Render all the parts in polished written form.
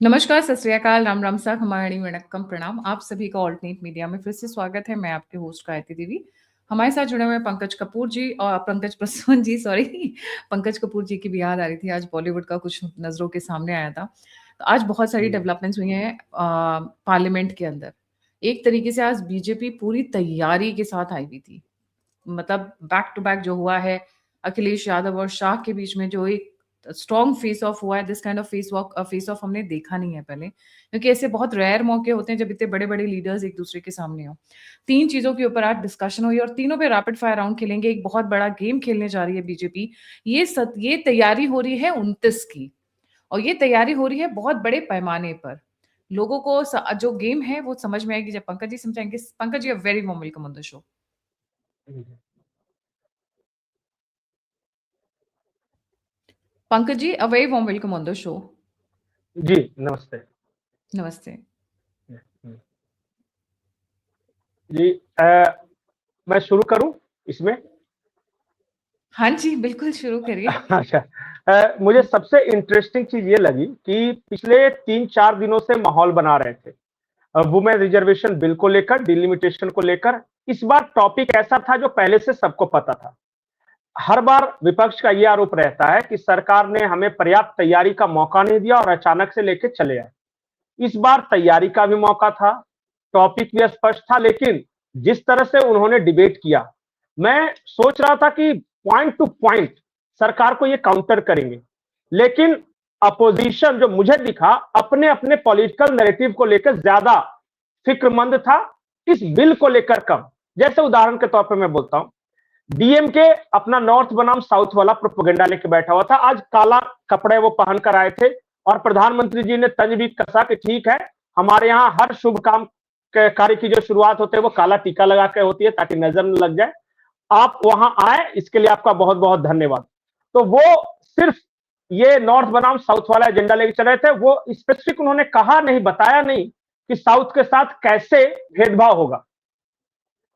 नमस्कार, सत श्री अकाल, राम राम सा, खमाणी वणक्कम, प्रणाम। आप सभी का ऑल्टरनेट मीडिया में फिर से स्वागत है। मैं आपके होस्ट गायत्री देवी। हमारे साथ जुड़े हुए पंकज कपूर जी और पंकज प्रसून जी, सॉरी पंकज कपूर जी की भी याद आ रही थी। आज बॉलीवुड का कुछ नज़रों के सामने आया था। तो आज बहुत सारी डेवलपमेंट्स हुई हैं पार्लियामेंट के अंदर। एक तरीके से आज बीजेपी पूरी तैयारी के साथ आई हुई थी। मतलब बैक टू बैक जो हुआ है, अखिलेश यादव और शाह के बीच में जो एक स्ट्रॉन्ग फेस ऑफ हुआ है, this kind of face of हमने देखा नहीं है पहले, क्योंकि ऐसे बहुत रेयर मौके होते हैं जब इतने बड़े बड़े लीडर्स एक दूसरे के सामने हो। तीन चीजों के ऊपर आज डिस्कशन हुई और तीनों पे रैपिड फायर राउंड खेलेंगे। एक बहुत बड़ा गेम खेलने जा रही है बीजेपी। ये तैयारी हो रही है 29 की, और ये तैयारी हो रही है बहुत बड़े पैमाने पर। लोगों को जो गेम है वो समझ में आएगी जब पंकज जी समझाएंगे। Pankaj ji, very warm welcome on the show. Pankaj ji, a very warm welcome on the show. जी नमस्ते। नमस्ते जी मैं शुरू करूं इसमें? हाँ जी, बिल्कुल शुरू करिए। अच्छा, मुझे सबसे इंटरेस्टिंग चीज ये लगी कि पिछले 3-4 दिनों से माहौल बना रहे थे वुमेन रिजर्वेशन बिल को लेकर, डिलिमिटेशन को लेकर। इस बार टॉपिक ऐसा था जो पहले से सबको पता था। हर बार विपक्ष का यह आरोप रहता है कि सरकार ने हमें पर्याप्त तैयारी का मौका नहीं दिया और अचानक से लेके चले आए। इस बार तैयारी का भी मौका था, टॉपिक भी स्पष्ट था, लेकिन जिस तरह से उन्होंने डिबेट किया, मैं सोच रहा था कि पॉइंट टू पॉइंट सरकार को ये काउंटर करेंगे, लेकिन अपोजिशन जो मुझे दिखा अपने अपने पॉलिटिकल नैरेटिव को लेकर ज्यादा फिक्रमंद था, इस बिल को लेकर कम। जैसे उदाहरण के तौर पर मैं बोलता हूं, डीएमके अपना नॉर्थ बनाम साउथ वाला प्रोपेगेंडा लेके बैठा हुआ था। आज काला कपड़े वो पहन कर आए थे और प्रधानमंत्री जी ने तंज भी कसा कि ठीक है, हमारे यहाँ हर शुभ काम कार्य की जो शुरुआत होती है वो काला टीका लगा के होती है ताकि नजर न लग जाए। आप वहां आए, इसके लिए आपका बहुत बहुत धन्यवाद। तो वो सिर्फ ये नॉर्थ बनाम साउथ वाला एजेंडा लेके चल रहे थे। वो स्पेसिफिक उन्होंने कहा नहीं, बताया नहीं कि साउथ के साथ कैसे भेदभाव होगा।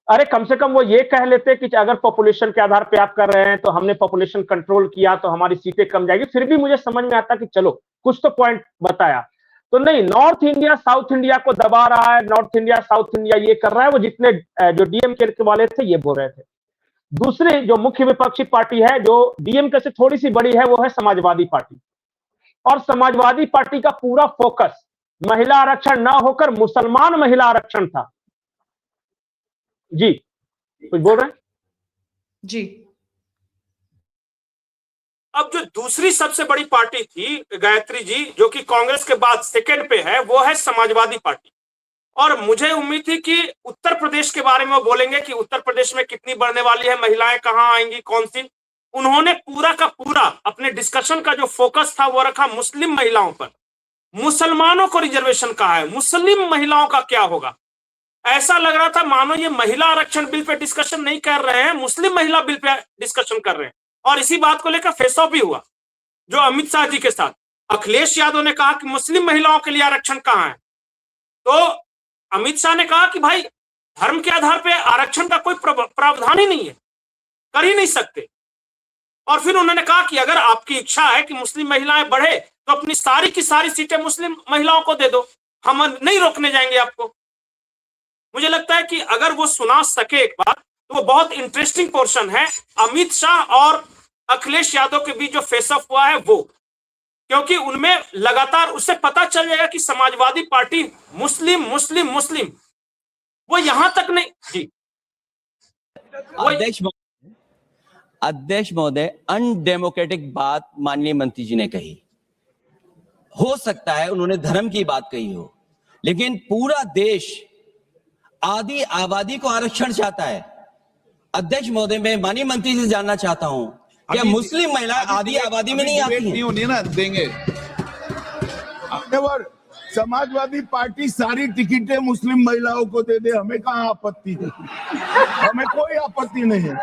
अरे कम से कम वो ये कह लेते कि अगर पॉपुलेशन के आधार पे आप कर रहे हैं तो हमने पॉपुलेशन कंट्रोल किया तो हमारी सीटें कम जाएगी, फिर भी मुझे समझ में आता कि चलो कुछ तो पॉइंट बताया। तो नहीं, नॉर्थ इंडिया साउथ इंडिया को दबा रहा है, नॉर्थ इंडिया साउथ इंडिया ये कर रहा है। वो जितने जो डीएमके के वाले थे ये बोल रहे थे। दूसरी जो मुख्य विपक्षी पार्टी है जो डीएमके से थोड़ी सी बड़ी है वो है समाजवादी पार्टी। और समाजवादी पार्टी का पूरा फोकस महिला आरक्षण ना होकर मुसलमान महिला आरक्षण था। जी कुछ बोल रहे हैं? जी, अब जो दूसरी सबसे बड़ी पार्टी थी गायत्री जी, जो कि कांग्रेस के बाद सेकंड पे है, वो है समाजवादी पार्टी। और मुझे उम्मीद थी कि उत्तर प्रदेश के बारे में वो बोलेंगे कि उत्तर प्रदेश में कितनी बढ़ने वाली है, महिलाएं कहां आएंगी, कौन सी। उन्होंने पूरा का पूरा अपने डिस्कशन का जो फोकस था वो रखा मुस्लिम महिलाओं पर। मुसलमानों को रिजर्वेशन कहा है, मुस्लिम महिलाओं का क्या होगा। ऐसा लग रहा था मानो ये महिला आरक्षण बिल पे डिस्कशन नहीं कर रहे हैं, मुस्लिम महिला बिल पे डिस्कशन कर रहे हैं। और इसी बात को लेकर फेस ऑफ भी हुआ जो अमित शाह जी के साथ। अखिलेश यादव ने कहा कि मुस्लिम महिलाओं के लिए आरक्षण कहां है, तो अमित शाह ने कहा कि भाई धर्म के आधार पे आरक्षण का कोई प्रावधान ही नहीं है, कर ही नहीं सकते। और फिर उन्होंने कहा कि अगर आपकी इच्छा है कि मुस्लिम महिलाएं बढ़े तो अपनी सारी की सारी सीटें मुस्लिम महिलाओं को दे दो, हम नहीं रोकने जाएंगे आपको। मुझे लगता है कि अगर वो सुना सके एक बात तो वो बहुत इंटरेस्टिंग पोर्शन है अमित शाह और अखिलेश यादव के बीच जो फेस ऑफ हुआ है वो, क्योंकि उनमें लगातार उससे पता चल जाएगा कि समाजवादी पार्टी मुस्लिम मुस्लिम मुस्लिम वो यहां तक नहीं। जी अध्यक्ष महोदय, अनडेमोक्रेटिक बात माननीय मंत्री जी ने कही। हो सकता है उन्होंने धर्म की बात कही हो, लेकिन पूरा देश आधी आबादी को आरक्षण चाहता है। अध्यक्ष महोदय, मैं माननीय मंत्री से जानना चाहता हूं क्या मुस्लिम महिला आधी आबादी में नहीं आती है? नहीं होनी ना, देंगे। समाजवादी पार्टी सारी टिकटें मुस्लिम महिलाओं को दे दे, हमें कहाँ आपत्ति है, हमें कोई आपत्ति नहीं है।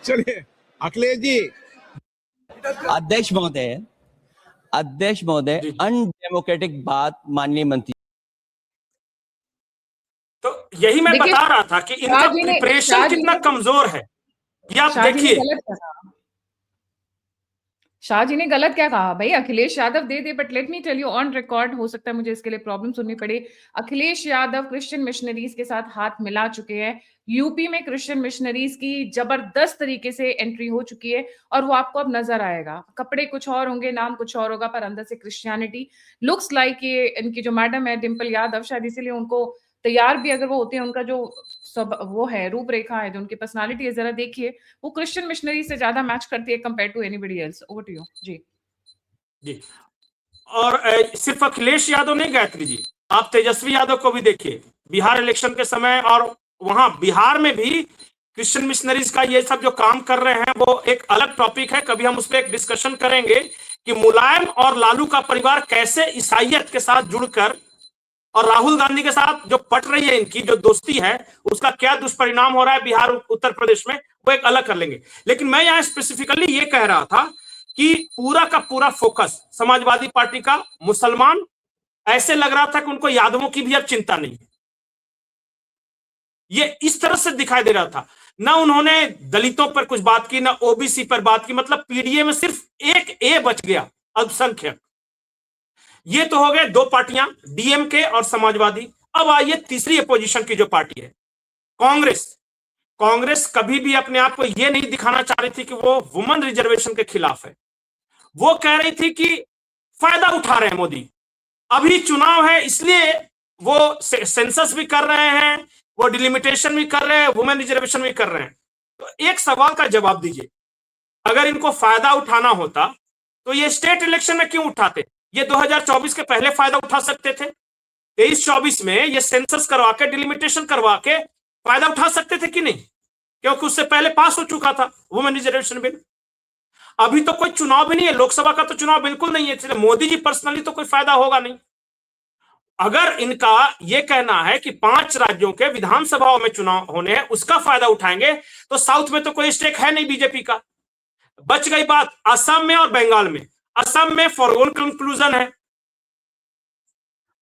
चलिए अखिलेश जी। अध्यक्ष महोदय, अनडेमोक्रेटिक बात माननीय मंत्री। तो यही मैं बता रहा था कि इनका प्रिपरेशन कितना कमजोर है, ये आप देखिए। शाह जी ने गलत क्या कहा भाई? अखिलेश यादव दे दे, but let me tell you on record, हो सकता है मुझे इसके लिए प्रॉब्लम सुननी पड़े। अखिलेश यादव क्रिश्चियन मिशनरीज के साथ हाथ मिला चुके हैं। यूपी में क्रिश्चियन मिशनरीज की जबरदस्त तरीके से एंट्री हो चुकी है और वो आपको अब नजर आएगा। कपड़े कुछ और होंगे, नाम कुछ और होगा, पर अंदर से क्रिश्चियनिटी लुक्स लाइक। ये इनकी जो मैडम है डिम्पल यादव, शायद इसीलिए उनको तैयार भी अगर वो होते हैं, उनका जो सब वो है रूपरेखा है, जो उनकी पर्सनालिटी है, जरा देखिए, वो क्रिश्चियन मिशनरी से ज्यादा मैच करती है compare to anybody else. Over to you जी। जी। और सिर्फ अखिलेश यादव नहीं गायत्री जी, आप तेजस्वी यादव को भी देखिए बिहार इलेक्शन के समय, और वहां बिहार में भी क्रिश्चियन मिशनरीज का ये सब जो काम कर रहे हैं वो एक अलग टॉपिक है, कभी हम उस पर एक डिस्कशन करेंगे कि मुलायम और लालू का परिवार कैसे ईसाइयत के साथ जुड़कर और राहुल गांधी के साथ जो पट रही है इनकी जो दोस्ती है, उसका क्या दुष्परिणाम हो रहा है बिहार उत्तर प्रदेश में, वो एक अलग कर लेंगे। लेकिन मैं यहां स्पेसिफिकली ये कह रहा था कि पूरा का पूरा फोकस समाजवादी पार्टी का मुसलमान, ऐसे लग रहा था कि उनको यादवों की भी अब चिंता नहीं है। ये इस तरह से दिखाई दे रहा था। ना उन्होंने दलितों पर कुछ बात की, ना ओबीसी पर बात की, मतलब पीडीए में सिर्फ एक ए बच गया, अल्पसंख्यक। ये तो हो गए दो पार्टियां, डीएमके और समाजवादी। अब आइए तीसरी अपोजिशन की जो पार्टी है कांग्रेस। कांग्रेस कभी भी अपने आप को यह नहीं दिखाना चाह रही थी कि वो वुमेन रिजर्वेशन के खिलाफ है। वो कह रही थी कि फायदा उठा रहे हैं मोदी, अभी चुनाव है इसलिए वो सेंसस भी कर रहे हैं, वो डिलिमिटेशन भी कर रहे हैं, वुमेन रिजर्वेशन भी कर रहे हैं। तो एक सवाल का जवाब दीजिए, अगर इनको फायदा उठाना होता तो ये स्टेट इलेक्शन में क्यों उठाते? ये 2024 के पहले फायदा उठा सकते थे। 23-24 में ये सेंसस करवा के, डिलिमिटेशन करवा के फायदा उठा सकते थे कि नहीं? क्योंकि उससे पहले पास हो चुका था वुमेन रिजर्वेशन बिल। अभी तो कोई चुनाव भी नहीं है, लोकसभा का तो चुनाव बिल्कुल नहीं है, इसलिए मोदी जी पर्सनली तो कोई फायदा होगा नहीं। अगर इनका यह कहना है कि 5 राज्यों के विधानसभाओं में चुनाव होने हैं, उसका फायदा उठाएंगे, तो साउथ में तो कोई स्टेक है नहीं बीजेपी का। बच गई बात असम में और बंगाल में। असम में फॉरगोन कंक्लूजन है,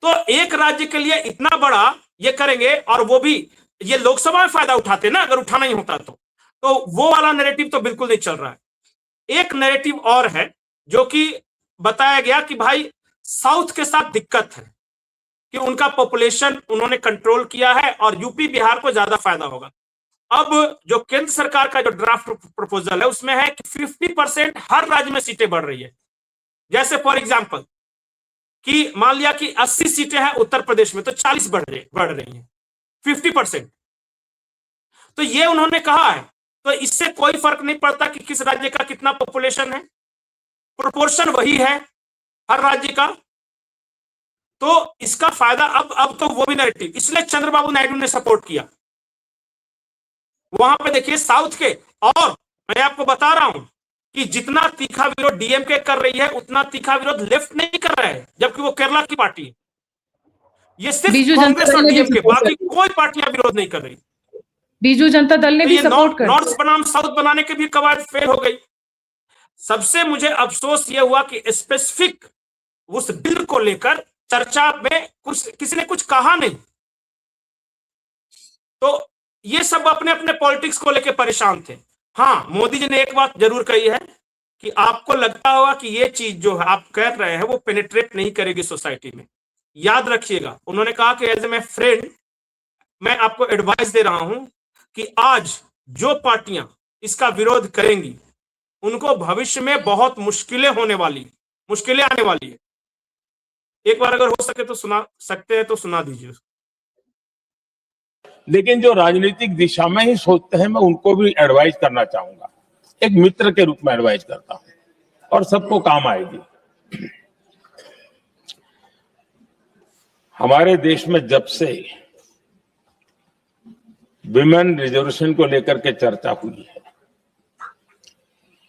तो एक राज्य के लिए इतना बड़ा ये करेंगे, और वो भी ये लोकसभा में फायदा उठाते ना, अगर उठाना ही होता तो वो वाला नैरेटिव तो बिल्कुल नहीं चल रहा है। एक नैरेटिव और है जो कि बताया गया कि भाई साउथ के साथ दिक्कत है कि उनका पॉपुलेशन उन्होंने कंट्रोल किया है और यूपी बिहार को ज्यादा फायदा होगा। अब जो केंद्र सरकार का जो ड्राफ्ट प्रपोजल है उसमें है कि 50% हर राज्य में सीटें बढ़ रही है। जैसे फॉर एग्जांपल कि मान लिया कि 80 सीटें हैं उत्तर प्रदेश में, तो 40 बढ़ रही हैं, 50%। तो ये उन्होंने कहा है, तो इससे कोई फर्क नहीं पड़ता कि किस राज्य का कितना पॉपुलेशन है, प्रोपोर्शन वही है हर राज्य का। तो इसका फायदा अब तो वो भी नैरेटिव, इसलिए चंद्रबाबू नायडू ने सपोर्ट किया। वहां पे देखिए साउथ के, और मैं आपको बता रहा हूं कि जितना तीखा विरोध डीएमके कर रही है उतना तीखा विरोध लेफ्ट नहीं कर रहा है, जबकि वो केरला की पार्टी है। ये सिर्फ कांग्रेस और डीएमके, बाकी कोई पार्टियां विरोध नहीं कर रही। बीजू जनता दल ने भी सपोर्ट कर, नॉर्थ बनाम साउथ बनाने के भी कवायद फेल हो गई। सबसे मुझे अफसोस यह हुआ कि स्पेसिफिक उस बिल को लेकर चर्चा में किसी ने कुछ कहा नहीं। तो ये सब अपने अपने पॉलिटिक्स को लेकर परेशान थे। हाँ, मोदी जी ने एक बात जरूर कही है कि आपको लगता होगा कि ये चीज जो है आप कह रहे हैं वो पेनिट्रेट नहीं करेगी सोसाइटी में। याद रखिएगा, उन्होंने कहा कि एज ए माय फ्रेंड मैं आपको एडवाइस दे रहा हूं कि आज जो पार्टियां इसका विरोध करेंगी उनको भविष्य में बहुत मुश्किलें आने वाली है। एक बार अगर हो सके तो सुना सकते हैं तो सुना दीजिए। लेकिन जो राजनीतिक दिशा में ही सोचते हैं, मैं उनको भी एडवाइस करना चाहूंगा, एक मित्र के रूप में एडवाइस करता हूं और सबको काम आएगी। हमारे देश में जब से विमेन रिजर्वेशन को लेकर के चर्चा हुई है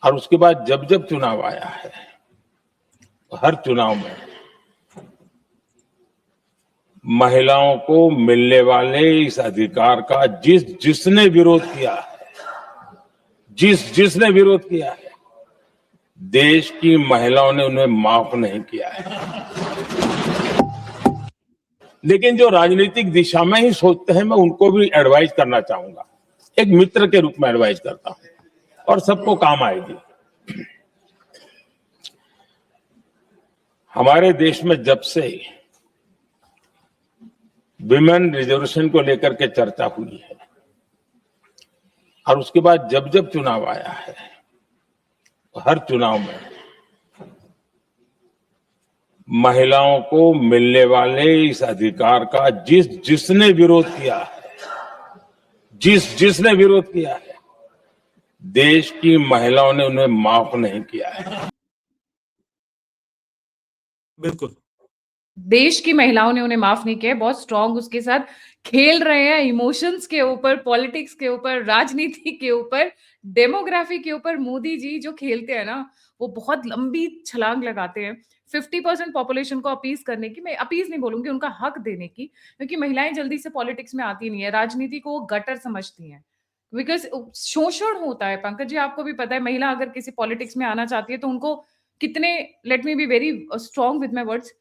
और उसके बाद जब जब चुनाव आया है, हर चुनाव में महिलाओं को मिलने वाले इस अधिकार का जिसने विरोध किया है, देश की महिलाओं ने उन्हें माफ नहीं किया है। लेकिन जो राजनीतिक दिशा में ही सोचते हैं, मैं उनको भी एडवाइस करना चाहूंगा, एक मित्र के रूप में एडवाइस करता हूं और सबको काम आएगी। हमारे देश में जब से विमेन रिजर्वेशन को लेकर के चर्चा हुई है और उसके बाद जब जब चुनाव आया है, हर चुनाव में महिलाओं को मिलने वाले इस अधिकार का जिसने विरोध किया है, जिसने विरोध किया है, देश की महिलाओं ने उन्हें माफ नहीं किया है। बिल्कुल, देश की महिलाओं ने उन्हें माफ नहीं किया, बहुत स्ट्रांग उसके साथ खेल रहे हैं, इमोशंस के ऊपर, पॉलिटिक्स के ऊपर, राजनीति के ऊपर, डेमोग्राफी के ऊपर। मोदी जी जो खेलते हैं ना, वो बहुत लंबी छलांग लगाते हैं 50% पॉपुलेशन को अपीज करने की। मैं अपीज नहीं बोलूंगी, उनका हक देने की, क्योंकि महिलाएं जल्दी से पॉलिटिक्स में आती नहीं है, राजनीति को वो गटर समझती हैं, बिकॉज शोषण होता है। पंकज जी, आपको भी पता है, महिला अगर किसी पॉलिटिक्स में आना चाहती है तो उनको कितने, let me be very strong with my words,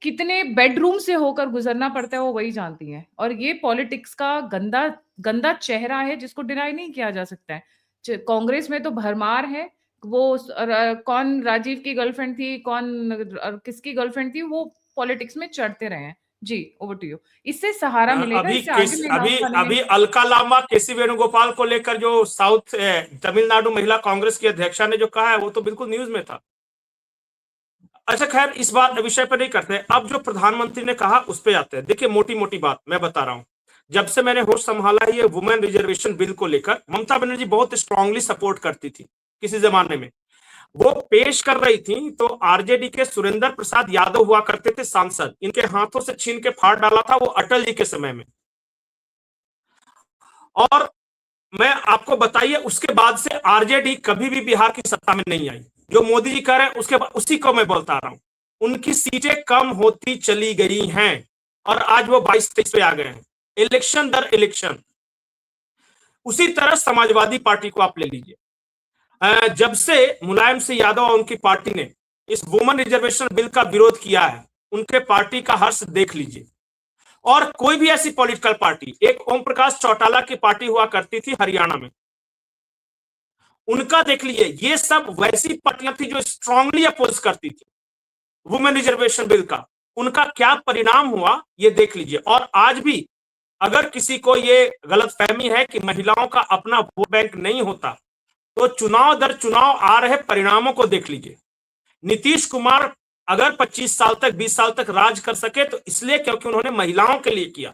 कितने बेडरूम से होकर गुजरना पड़ता है वो वही जानती हैं। और ये पॉलिटिक्स का गंदा गंदा चेहरा है जिसको डिनाई नहीं किया जा सकता है। कांग्रेस में तो भरमार है, वो कौन राजीव की गर्लफ्रेंड थी, कौन किसकी गर्लफ्रेंड थी, वो पॉलिटिक्स में चढ़ते रहे हैं। जी, ओवर टू यू। इससे सहारा मिलेगा, इससे आगे अभी महिलाओं का अभी अलका लामा केसी वेणुगोपाल को लेकर जो साउथ तमिलनाडु महिला कांग्रेस की अध्यक्षा ने जो कहा है, वो तो बिल्कुल न्यूज में था। अच्छा, खैर, इस बात विषय पर नहीं करते हैं। अब जो प्रधानमंत्री ने कहा उस पे आते हैं। देखिए, मोटी मोटी बात मैं बता रहा हूं। जब से मैंने होश संभाला है ये वुमेन रिजर्वेशन बिल को लेकर, ममता बनर्जी बहुत स्ट्रांगली सपोर्ट करती थी किसी जमाने में। वो पेश कर रही थी तो आरजेडी के सुरेंद्र प्रसाद यादव हुआ करते थे सांसद, इनके हाथों से छीन के फाड़ डाला था वो अटल जी के समय में। और मैं आपको बताइए, उसके बाद से आरजेडी कभी भी बिहार की सत्ता में नहीं आई। जो मोदी जी कह रहे हैं उसके बाद उसी को मैं बोलता रहा हूं। उनकी सीटें कम होती चली गई हैं और आज वो 22-23 पे आ गए हैं, इलेक्शन दर इलेक्शन। उसी तरह समाजवादी पार्टी को आप ले लीजिए। जब से मुलायम सिंह यादव और उनकी पार्टी ने इस वुमेन रिजर्वेशन बिल का विरोध किया है, उनके पार्टी का हर्ष देख लीजिए। और कोई भी ऐसी पॉलिटिकल पार्टी, एक ओम प्रकाश चौटाला की पार्टी हुआ करती थी हरियाणा में, उनका देख लीजिए। ये सब वैसी पार्टियां थी जो स्ट्रांगली अपोज करती थी वुमेन रिजर्वेशन बिल का। उनका क्या परिणाम हुआ ये देख लीजिए। और आज भी अगर किसी को ये गलतफहमी है कि महिलाओं का अपना वोट बैंक नहीं होता, तो चुनाव दर चुनाव आ रहे परिणामों को देख लीजिए। नीतीश कुमार अगर 25 साल तक 20 साल तक राज कर सके तो इसलिए क्योंकि उन्होंने महिलाओं के लिए किया।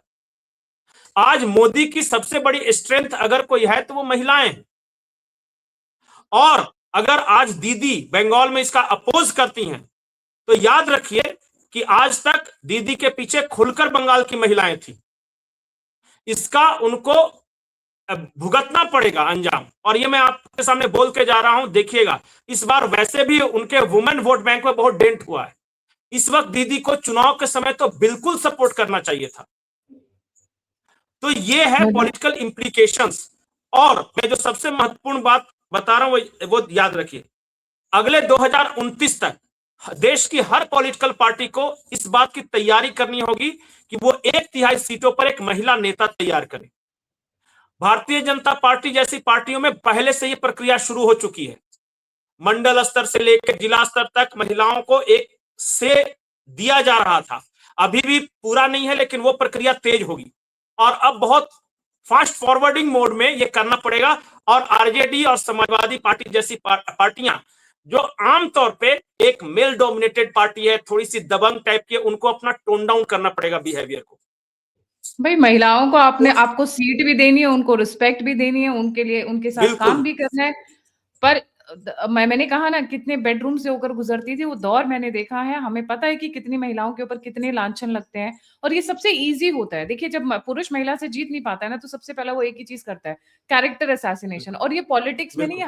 आज मोदी की सबसे बड़ी स्ट्रेंथ अगर कोई है तो वो महिलाएं हैं। और अगर आज दीदी बंगाल में इसका अपोज करती हैं तो याद रखिए कि आज तक दीदी के पीछे खुलकर बंगाल की महिलाएं थी। इसका उनको भुगतना पड़ेगा अंजाम। और ये मैं आपके सामने बोल के जा रहा हूं, देखिएगा। इस बार वैसे भी उनके वुमेन वोट बैंक में बहुत डेंट हुआ है। इस वक्त दीदी को चुनाव के समय तो बिल्कुल सपोर्ट करना चाहिए था। तो ये है पॉलिटिकल इंप्लीकेशंस। और मैं जो सबसे महत्वपूर्ण बात बता रहा हूं वो याद रखिए, अगले 2029 तक देश की हर पॉलिटिकल पार्टी को इस बात की तैयारी करनी होगी कि वो 1/3 सीटों पर एक महिला नेता तैयार करे। भारतीय जनता पार्टी जैसी पार्टियों में पहले से ये प्रक्रिया शुरू हो चुकी है। मंडल स्तर से लेकर जिला स्तर तक महिलाओं को एक से दिया जा रहा था। अभी भी पूरा नहीं है, लेकिन वो प्रक्रिया तेज होगी। और अब बहुत फास्ट फॉरवर्डिंग मोड में ये करना पड़ेगा। और आरजेडी और समाजवादी पार्टी जैसी पार्टियां जो आमतौर पे एक मेल डोमिनेटेड पार्टी है, थोड़ी सी दबंग टाइप की, उनको अपना टोन डाउन करना पड़ेगा बिहेवियर को। भाई, महिलाओं को आपको सीट भी देनी है, उनको रिस्पेक्ट भी देनी है, उनके लिए उनके साथ काम भी करना है। पर मैंने कहा ना, कितने बेडरूम से होकर गुजरती थी वो दौर मैंने देखा है। हमें पता है कि कितनी महिलाओं के ऊपर कितने लांछन लगते हैं। और ये सबसे इजी होता है। देखिए, जब पुरुष महिला से जीत नहीं पाता है ना, तो सबसे पहला वो एक ही चीज करता है, कैरेक्टर असैसिनेशन। और ये पॉलिटिक्स में नहीं है,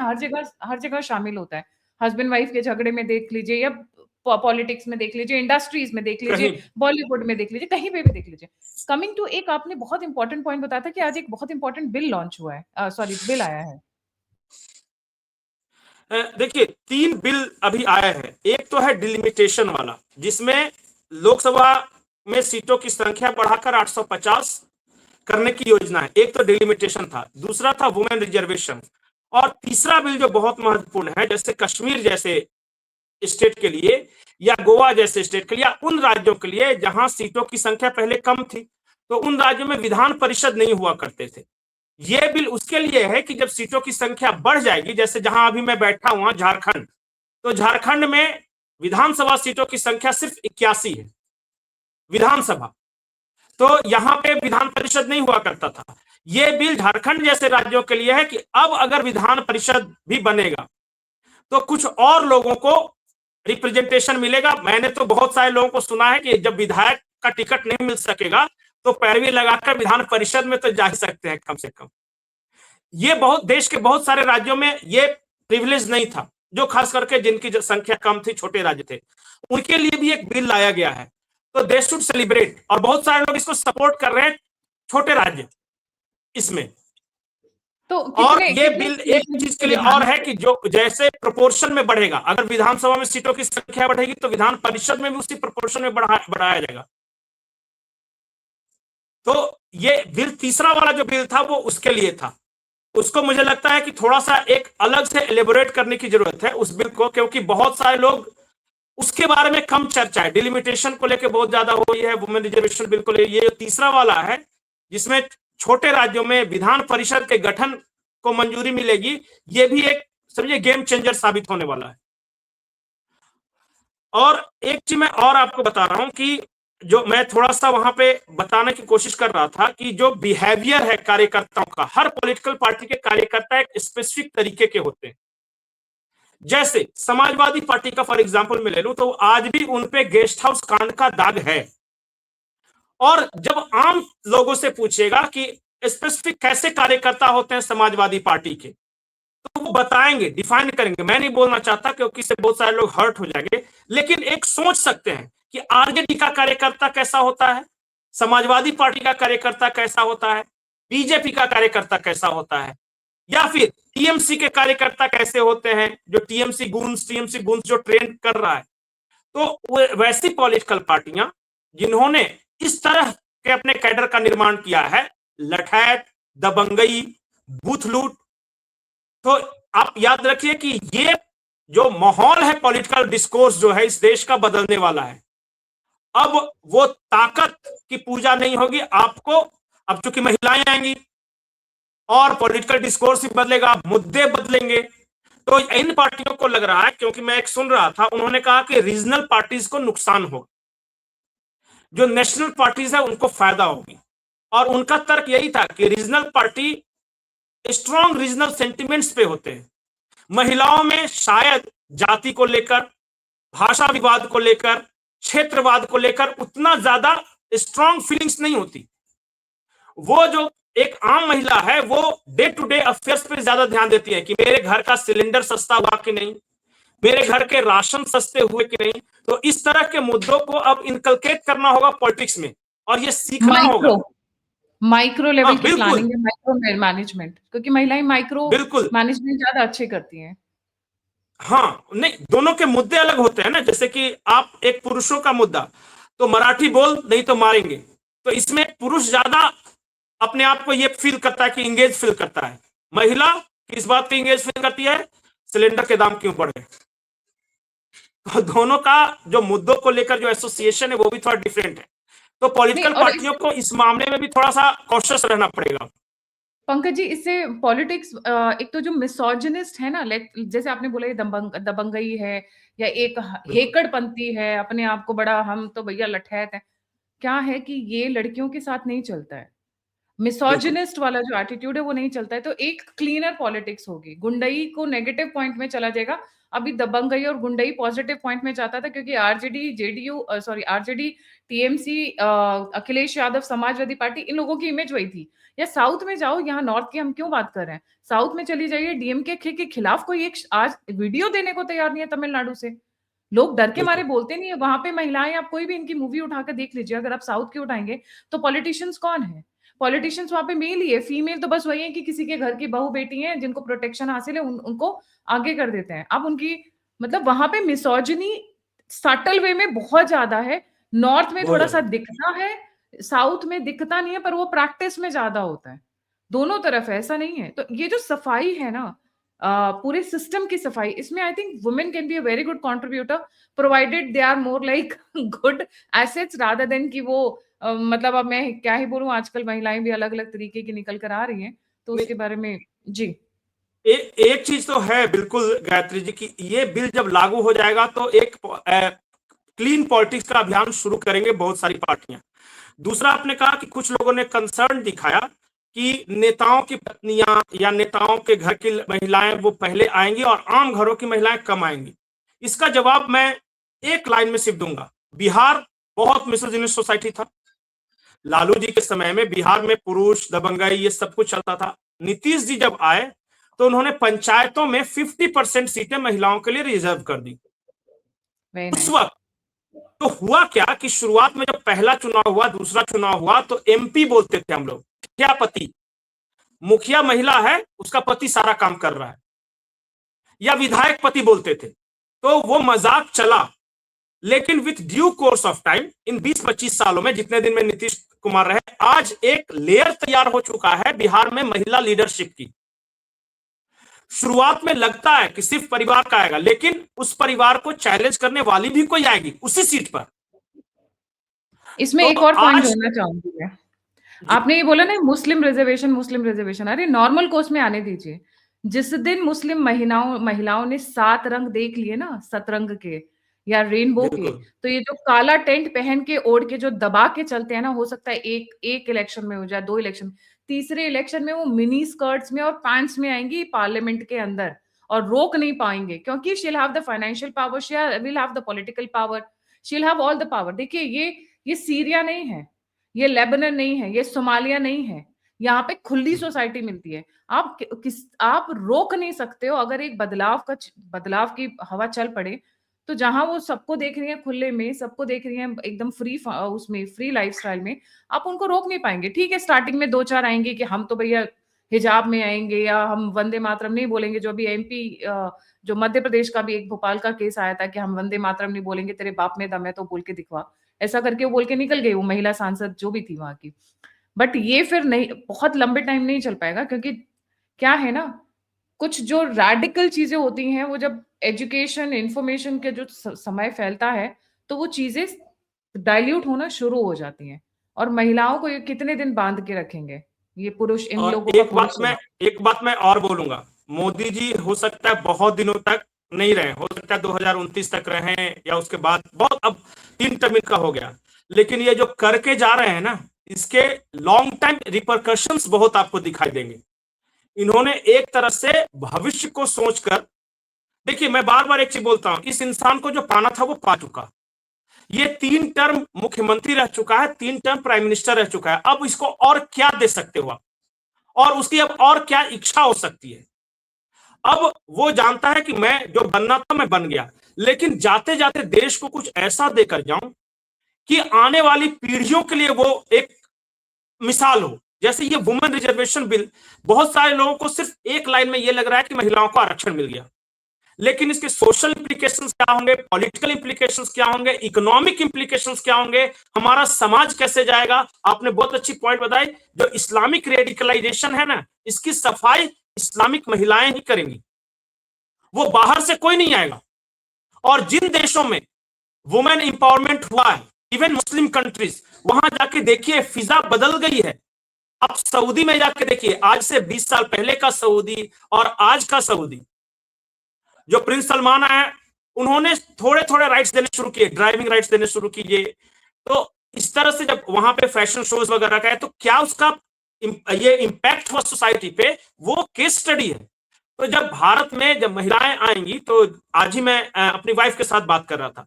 हर जगह शामिल होता है। हस्बैंड वाइफ के झगड़े में देख लीजिए, या पॉलिटिक्स में देख लीजिए, इंडस्ट्रीज में देख लीजिए, बॉलीवुड में देख लीजिए, कहीं पे भी देख लीजिए। कमिंग टू, एक आपने बहुत इंपॉर्टेंट पॉइंट बताया था कि आज एक बहुत इंपॉर्टेंट बिल लॉन्च हुआ है, सॉरी बिल आया है। देखिए, 3 बिल अभी आया है। एक तो है डिलिमिटेशन वाला, जिसमें लोकसभा में सीटों की संख्या बढ़ाकर 850 करने की योजना है। एक तो डिलिमिटेशन था, दूसरा था वुमेन रिजर्वेशन, और तीसरा बिल जो बहुत महत्वपूर्ण है, जैसे कश्मीर जैसे स्टेट के लिए या गोवा जैसे स्टेट के लिए या उन राज्यों के लिए जहां सीटों की संख्या पहले कम थी, तो उन राज्यों में विधान परिषद नहीं हुआ करते थे। ये बिल उसके लिए है कि जब सीटों की संख्या बढ़ जाएगी, जैसे जहां अभी मैं बैठा हुआ झारखंड, तो झारखंड में विधानसभा सीटों की संख्या सिर्फ 81 है विधानसभा, तो यहां पे विधान परिषद नहीं हुआ करता था। ये बिल झारखंड जैसे राज्यों के लिए है कि अब अगर विधान परिषद भी बनेगा तो कुछ और लोगों को रिप्रेजेंटेशन मिलेगा। मैंने तो बहुत सारे लोगों को सुना है कि जब विधायक का टिकट नहीं मिल सकेगा तो पैरवी लगाकर विधान परिषद में तो जा ही सकते हैं कम से कम। ये बहुत देश के बहुत सारे राज्यों में ये प्रिविलेज नहीं था, जो खास करके जिनकी संख्या कम थी, छोटे राज्य थे, उनके लिए भी एक बिल लाया गया है। तो दे शुड सेलिब्रेट, और बहुत सारे लोग इसको सपोर्ट कर रहे हैं, छोटे राज्य इसमें। तो और ये बिल एक चीज के लिए और है कि जो जैसे प्रोपोर्शन में बढ़ेगा, अगर विधानसभा में सीटों की संख्या बढ़ेगी तो विधान परिषद में भी उसी प्रोपोर्शन में बढ़ाया जाएगा। तो ये बिल तीसरा वाला जो बिल था वो उसके लिए था। उसको मुझे लगता है कि थोड़ा सा एक अलग से एलेबोरेट करने की जरूरत है उस बिल को, क्योंकि बहुत सारे लोग उसके बारे में कम चर्चा है। डिलिमिटेशन को लेकर बहुत ज्यादा हुई है, वुमेन रिजर्वेशन बिल को लेकर। ये तीसरा वाला है जिसमें छोटे राज्यों में विधान परिषद के गठन को मंजूरी मिलेगी। ये भी एक समझिए गेम चेंजर साबित होने वाला है। और एक चीज मैं और आपको बता रहा हूं कि जो मैं थोड़ा सा वहां पे बताने की कोशिश कर रहा था कि जो बिहेवियर है कार्यकर्ताओं का, हर पॉलिटिकल पार्टी के कार्यकर्ता एक स्पेसिफिक तरीके के होते हैं। जैसे समाजवादी पार्टी का फॉर एग्जांपल मैं ले लूं तो आज भी उनपे गेस्ट हाउस कांड का दाग है। और जब आम लोगों से पूछेगा कि स्पेसिफिक कैसे कार्यकर्ता होते हैं समाजवादी पार्टी के, तो वो बताएंगे, डिफाइन करेंगे। मैं नहीं बोलना चाहता क्योंकि इससे बहुत सारे लोग हर्ट हो जाएंगे, लेकिन एक सोच सकते हैं कि आरजेडी का कार्यकर्ता कैसा होता है, समाजवादी पार्टी का कार्यकर्ता कैसा होता है, बीजेपी का कार्यकर्ता कैसा होता है, या फिर टीएमसी के कार्यकर्ता कैसे होते हैं, जो टीएमसी गुन्स जो ट्रेंड कर रहा है। तो वैसी पॉलिटिकल पार्टियां जिन्होंने इस तरह के अपने कैडर का निर्माण किया है, लठैत, दबंगई, बूथ लूट, तो आप याद रखिए कि ये जो माहौल है पॉलिटिकल डिस्कोर्स जो है इस देश का बदलने वाला है। अब वो ताकत की पूजा नहीं होगी आपको, अब चूंकि महिलाएं आएंगी और पॉलिटिकल डिस्कोर्स भी बदलेगा, मुद्दे बदलेंगे। तो इन पार्टियों को लग रहा है, क्योंकि मैं एक सुन रहा था, उन्होंने कहा कि रीजनल पार्टीज को नुकसान होगा, जो नेशनल पार्टीज है उनको फायदा होगी। और उनका तर्क यही था कि regional party strong regional sentiments पे होते हैं। महिलाओं में शायद जाति को लेकर, भाषा विवाद को लेकर, क्षेत्रवाद को लेकर उतना ज्यादा स्ट्रॉन्ग फीलिंग्स नहीं होती। वो जो एक आम महिला है वो डे टू डे अफेयर्स पे ज्यादा ध्यान देती है कि मेरे घर का सिलेंडर सस्ता हुआ कि नहीं, मेरे घर के राशन सस्ते हुए कि नहीं। तो इस तरह के मुद्दों को अब इनकलकेट करना होगा पॉलिटिक्स में, और ये सीखना होगा। माइक्रो लेवल की प्लानिंग है, माइक्रो मैनेजमेंट, क्योंकि महिलाएं माइक्रो मैनेजमेंट ज्यादा अच्छे करती हैं। हाँ, नहीं, दोनों के मुद्दे अलग होते हैं ना। जैसे कि आप एक पुरुषों का मुद्दा, तो मराठी बोल नहीं तो मारेंगे, तो इसमें पुरुष ज्यादा अपने आप को ये फील करता है कि इंगेज फील करता है। महिला किस बात पे इंगेज फील करती है, सिलेंडर के दाम क्यों बढ़े। तो दोनों का जो मुद्दों को लेकर जो एसोसिएशन है वो भी थोड़ा डिफरेंट है। तो पॉलिटिकल पार्टियों को इस मामले में भी थोड़ा सा कॉशियस रहना पड़ेगा। पंकज जी, इससे पॉलिटिक्स एक तो जो मिसोजिनिस्ट है ना, जैसे आपने बोला ये दबंगई है या एक हेकड़पंथी है, अपने आप को बड़ा हम तो भैया लठैत है, क्या है कि ये लड़कियों के साथ नहीं चलता है। मिसोजिनिस्ट वाला जो एटीट्यूड है वो नहीं चलता है। तो एक क्लीनर पॉलिटिक्स होगी। गुंडई को नेगेटिव पॉइंट में चला जाएगा, अभी दबंगई और गुंडई पॉजिटिव पॉइंट में जाता था, क्योंकि आरजेडी टीएमसी, अखिलेश यादव, समाजवादी पार्टी, इन लोगों की इमेज वही थी। या साउथ में जाओ, यहाँ नॉर्थ की हम क्यों बात कर रहे हैं, साउथ में चली जाइए, डीएमके के खिलाफ कोई एक आज वीडियो देने को तैयार नहीं है तमिलनाडु से। लोग डर के मारे बोलते नहीं है। वहां पे महिलाएं, आप कोई भी इनकी मूवी उठाकर देख लीजिए, अगर आप साउथ की उठाएंगे तो पॉलिटिशियंस कौन है, पॉलिटिशियंस वहां पे मेल ही है। फीमेल तो बस वही है कि किसी के घर की बहू बेटी है जिनको प्रोटेक्शन हासिल है, उनको आगे कर देते हैं। अब उनकी मतलब वहां पे मिसोजिनी सटल वे में बहुत ज्यादा है। नॉर्थ में थोड़ा सा दिखता है, साउथ में दिखता नहीं है, पर वो प्रैक्टिस में ज्यादा होता है। दोनों तरफ है, ऐसा नहीं है। तो ये जो सफाई है ना, पूरे सिस्टम की सफाई, इसमें I think women can be a very good contributor provided they are more like good assets rather than कि वो मतलब अब मैं क्या ही बोलूं, आजकल महिलाएं भी अलग अलग तरीके की निकल कर आ रही हैं, तो उसके बारे में जी। एक चीज तो है बिल्कुल गायत्री जी की, ये बिल जब लागू हो जाएगा तो एक क्लीन पॉलिटिक्स का अभियान शुरू करेंगे बहुत सारी पार्टियां। दूसरा, आपने कहा कि कुछ लोगों ने कंसर्न दिखाया कि नेताओं की पत्नियां या नेताओं के घर की महिलाएं वो पहले आएंगी और आम घरों की महिलाएं कम आएंगी। इसका जवाब मैं एक लाइन में सिर्फ दूंगा। बिहार बहुत मिसोजिनिस्ट सोसाइटी था। लालू जी के समय में बिहार में पुरुष दबंगाई ये सब कुछ चलता था। नीतीश जी जब आए तो उन्होंने पंचायतों में 50% सीटें महिलाओं के लिए रिजर्व कर दी। उस वक्त तो हुआ क्या कि शुरुआत में जब पहला चुनाव हुआ, दूसरा चुनाव हुआ, तो एमपी बोलते थे हम लोग, क्या पति, मुखिया महिला है, उसका पति सारा काम कर रहा है, या विधायक पति बोलते थे, तो वो मजाक चला। लेकिन with due course of time, इन 20-25 सालों में, जितने दिन में नीतीश कुमार रहे, आज एक लेयर तैयार हो चुका है बिहार में महिला लीडरशिप की। शुरुआत में लगता है कि सिर्फ परिवार का आएगा, लेकिन उस परिवार को चैलेंज करने वाली भी कोई आएगी उसी सीट पर। इसमें तो एक और पॉइंट आज जोड़ना चाहूंगी मैं। आपने ये बोला ना मुस्लिम रिजर्वेशन, अरे नॉर्मल कोर्स में आने दीजिए। जिस दिन मुस्लिम महिलाओं ने 7 रंग देख लिए ना, सतरंग के या रेनबो के, बिल्कुल तो ये जो काला टेंट पहन के ओढ़ के जो दबा के चलते हैं ना, हो सकता है एक इलेक्शन में हो जाए, 2 इलेक्शन, तीसरे इलेक्शन में वो मिनी स्कर्ट्स में और पैंट्स में आएंगी पार्लियामेंट के अंदर और रोक नहीं पाएंगे, क्योंकि she will have the financial power, she will have the political power, she will have all the power. देखिए ये सीरिया नहीं है, ये लेबनन नहीं है, ये सोमालिया नहीं है, यहाँ पे खुली सोसाइटी मिलती है। आप रोक नहीं सकते हो। अगर एक बदलाव की हवा चल पड़े, तो जहां वो सबको देख रही है खुले में, सबको देख रही है एकदम उसमें फ्री लाइफस्टाइल में, आप उनको रोक नहीं पाएंगे। ठीक है, स्टार्टिंग में 2-4 आएंगे कि हम तो भैया हिजाब में आएंगे, या हम वंदे मातरम नहीं बोलेंगे, जो अभी एमपी जो मध्य प्रदेश का भी एक भोपाल का केस आया था कि हम वंदे मातरम नहीं बोलेंगे, तेरे बाप में दम है तो बोल के दिखवा, ऐसा करके वो बोल के निकल गई वो महिला सांसद जो भी थी वहां की। बट ये फिर नहीं, बहुत लंबे टाइम नहीं चल पाएगा, क्योंकि क्या है ना, कुछ जो रैडिकल चीजें होती हैं, वो जब एजुकेशन इंफॉर्मेशन के जो समय फैलता है, तो वो चीजें डाइल्यूट होना शुरू हो जाती हैं, और महिलाओं को ये कितने दिन बांध के रखेंगे, ये पुरुष, इन और लोगों का एक बात मैं और बोलूंगा, मोदी जी हो सकता है बहुत दिनों तक नहीं रहे, हो सकता है 2029 तक रहे, या उसके बाद बहुत, अब 3 टर्म इनका हो गया, लेकिन ये जो करके जा रहे हैं ना, इसके लॉन्ग टाइम रिपरकशंस बहुत आपको दिखाई देंगे। इन्होंने एक तरह से भविष्य को सोचकर, देखिए मैं बार बार एक चीज बोलता हूं, इस इंसान को जो पाना था वो पा चुका। ये 3 टर्म मुख्यमंत्री रह चुका है, 3 टर्म प्राइम मिनिस्टर रह चुका है, अब इसको और क्या दे सकते हो आप, और उसकी अब और क्या इच्छा हो सकती है। अब वो जानता है कि मैं जो बनना था मैं बन गया, लेकिन जाते जाते देश को कुछ ऐसा देकर जाऊं कि आने वाली पीढ़ियों के लिए वो एक मिसाल हो। जैसे ये वुमेन रिजर्वेशन बिल, बहुत सारे लोगों को सिर्फ एक लाइन में ये लग रहा है कि महिलाओं को आरक्षण मिल गया, लेकिन इसके सोशल इंप्लीकेशंस क्या होंगे, पॉलिटिकल इंप्लीकेशंस क्या होंगे, इकोनॉमिक इंप्लीकेशंस क्या होंगे, हमारा समाज कैसे जाएगा। आपने बहुत अच्छी पॉइंट बताई, जो इस्लामिक रेडिकलाइजेशन है ना, इसकी सफाई इस्लामिक महिलाएं ही करेंगी, वो बाहर से कोई नहीं आएगा। और जिन देशों में वुमेन इंपावरमेंट हुआ है, इवन मुस्लिम कंट्रीज, वहां जाके देखिए फिजा बदल गई है। आप सऊदी में जाके देखिए, आज से 20 साल पहले का सऊदी और आज का सऊदी, जो प्रिंस सलमान आए, उन्होंने थोड़े थोड़े राइट्स देने शुरू किए, ड्राइविंग राइट्स देने शुरू किए। तो इस तरह से जब वहां पे फैशन शोज वगैरह का है, तो क्या उसका ये इंपैक्ट हुआ सोसाइटी पे, वो केस स्टडी है। तो जब भारत में जब महिलाएं आएंगी, तो आज ही मैं अपनी वाइफ के साथ बात कर रहा था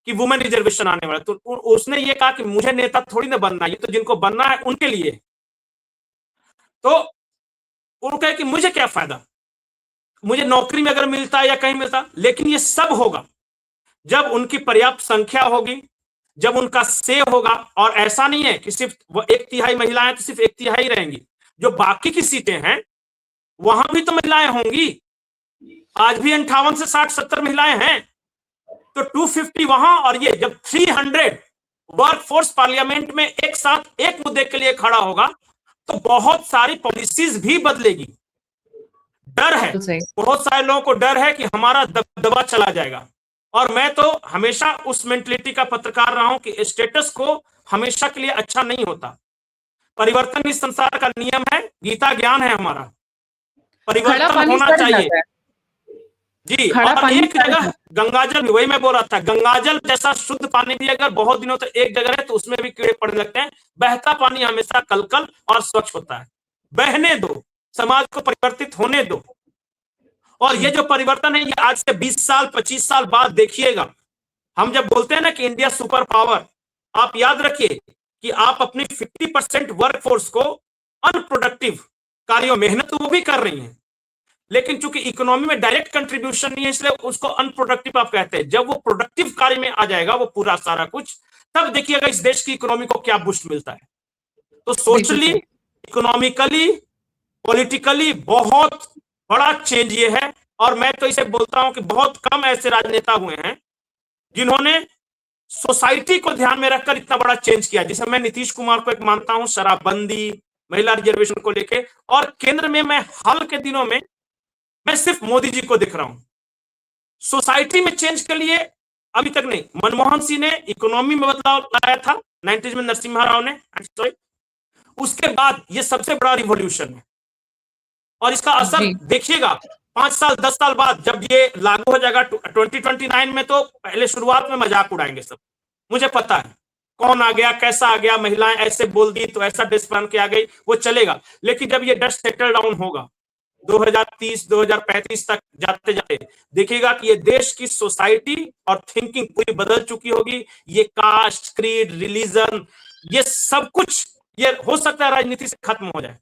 कि वुमेन रिजर्वेशन आने वाला, तो उसने ये कहा कि मुझे नेता थोड़ी ना बनना, ये तो जिनको बनना है उनके लिए। तो वो कहे कि मुझे क्या फायदा, मुझे नौकरी में अगर मिलता है या कहीं मिलता, लेकिन ये सब होगा जब उनकी पर्याप्त संख्या होगी, जब उनका से होगा। और ऐसा नहीं है कि सिर्फ वो 1/3 महिलाएं तो सिर्फ 1/3 रहेंगी, जो बाकी की सीटें हैं वहां भी तो महिलाएं होंगी। आज भी 58 से 60-70 महिलाएं हैं, तो 250 वहां, और ये जब 300 वर्कफोर्स पार्लियामेंट में एक साथ एक मुद्दे के लिए खड़ा होगा, तो बहुत सारी पॉलिसीज भी बदलेगी। डर है, सही। बहुत सारे लोगों को डर है कि हमारा दबदबा चला जाएगा। और मैं तो हमेशा उस मेंटलिटी का पत्रकार रहा हूं कि स्टेटस को हमेशा के लिए अच्छा नहीं होता। परिवर्तन इस संसार का नियम है, गीता ज्ञान है हमारा, परिवर्तन होना चाहिए जी। और एक जगह गंगाजल भी, वही मैं बोल रहा था, गंगाजल जैसा शुद्ध पानी भी अगर बहुत दिनों तक एक जगह है तो उसमें भी कीड़े पड़ने लगते हैं। बहता पानी हमेशा कलकल और स्वच्छ होता है। बहने दो, समाज को परिवर्तित होने दो। और ये जो परिवर्तन है ये आज से 20 साल 25 साल बाद देखिएगा। हम जब बोलते हैं ना कि इंडिया सुपर पावर, आप याद रखिए कि आप अपनी 50% वर्कफोर्स को अनप्रोडक्टिव कार्यों, मेहनत तो वो भी कर रही हैं, लेकिन चूंकि इकोनॉमी में डायरेक्ट कंट्रीब्यूशन नहीं है इसलिए उसको अनप्रोडक्टिव आप कहते हैं। जब वो प्रोडक्टिव कार्य में आ जाएगा वो पूरा सारा कुछ, तब देखिएगा इस देश की इकोनॉमी को क्या बूस्ट मिलता है। तो सोशली, इकोनॉमिकली, पॉलिटिकली बहुत बड़ा चेंज ये है। और मैं तो इसे बोलता हूं कि बहुत कम ऐसे राजनेता हुए हैं जिन्होंने सोसाइटी को ध्यान में रखकर इतना बड़ा चेंज किया। जैसे मैं नीतीश कुमार को एक मानता हूं, शराबबंदी, महिला रिजर्वेशन को लेके। और केंद्र में मैं हाल के दिनों में मैं सिर्फ मोदी जी को दिख रहा हूं। सोसाइटी में चेंज के लिए अभी तक नहीं। मनमोहन सिंह ने इकोनॉमी में बदलाव लाया था 90s में, नरसिम्हा राव ने, उसके बाद ये सबसे बड़ा रिवॉल्यूशन है। और इसका असर देखिएगा 5 साल 10 साल बाद जब ये लागू हो जाएगा 2029 में, तो पहले शुरुआत में मजाक उड़ाएंगे सब। मुझे पता है कौन आ गया, कैसा आ गया, महिलाएं ऐसे बोल दी तो ऐसा ड्रेस पहन के आ गई, वो चलेगा। लेकिन जब ये डस्ट सेटल डाउन होगा 2030 2035 तक जाते जाते देखिएगा कि ये देश की सोसाइटी और थिंकिंग पूरी बदल चुकी होगी। ये कास्ट, क्रीड, रिलीजन, ये सब कुछ ये हो सकता है राजनीति से खत्म हो जाए।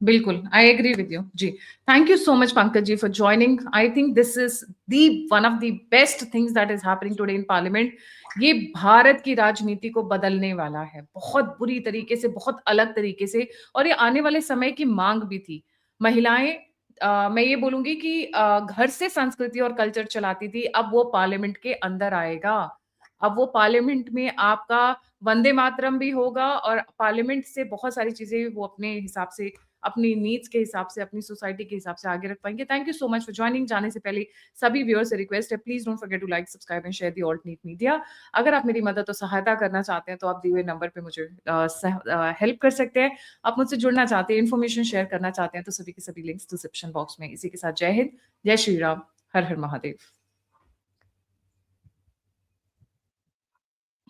बिल्कुल, I agree with you ji. Thank you so much Pankaj ji for joining. I think this is the one of the best things that is happening today in parliament. ये भारत की राजनीति को बदलने वाला है बहुत बुरी तरीके से, बहुत अलग तरीके से, और ये आने वाले समय की मांग भी थी। महिलाएं, मैं ये बोलूंगी कि घर से संस्कृति और कल्चर चलाती थी, अब वो पार्लियामेंट के अंदर आएगा। अब वो पार्लियामेंट में आपका वंदे मातरम भी होगा और पार्लियामेंट से बहुत सारी चीजें वो अपने हिसाब से, अपनी नीड्स के हिसाब से, अपनी सोसाइटी के हिसाब से आगे रख पाएंगे। Thank you so much for joining. जाने से पहले सभी व्यूअर्स से रिक्वेस्ट है, please don't forget to like, subscribe and share the alt neat media. अगर आप मेरी मदद और सहायता करना चाहते हैं तो आप दिए हुए नंबर पे मुझे हेल्प कर सकते हैं। आप मुझसे जुड़ना चाहते हैं, इन्फॉर्मेशन शेयर करना चाहते हैं तो सभी के सभी लिंक्स डिस्क्रिप्शन बॉक्स में। इसी के साथ जय हिंद, जय श्री राम, हर हर महादेव।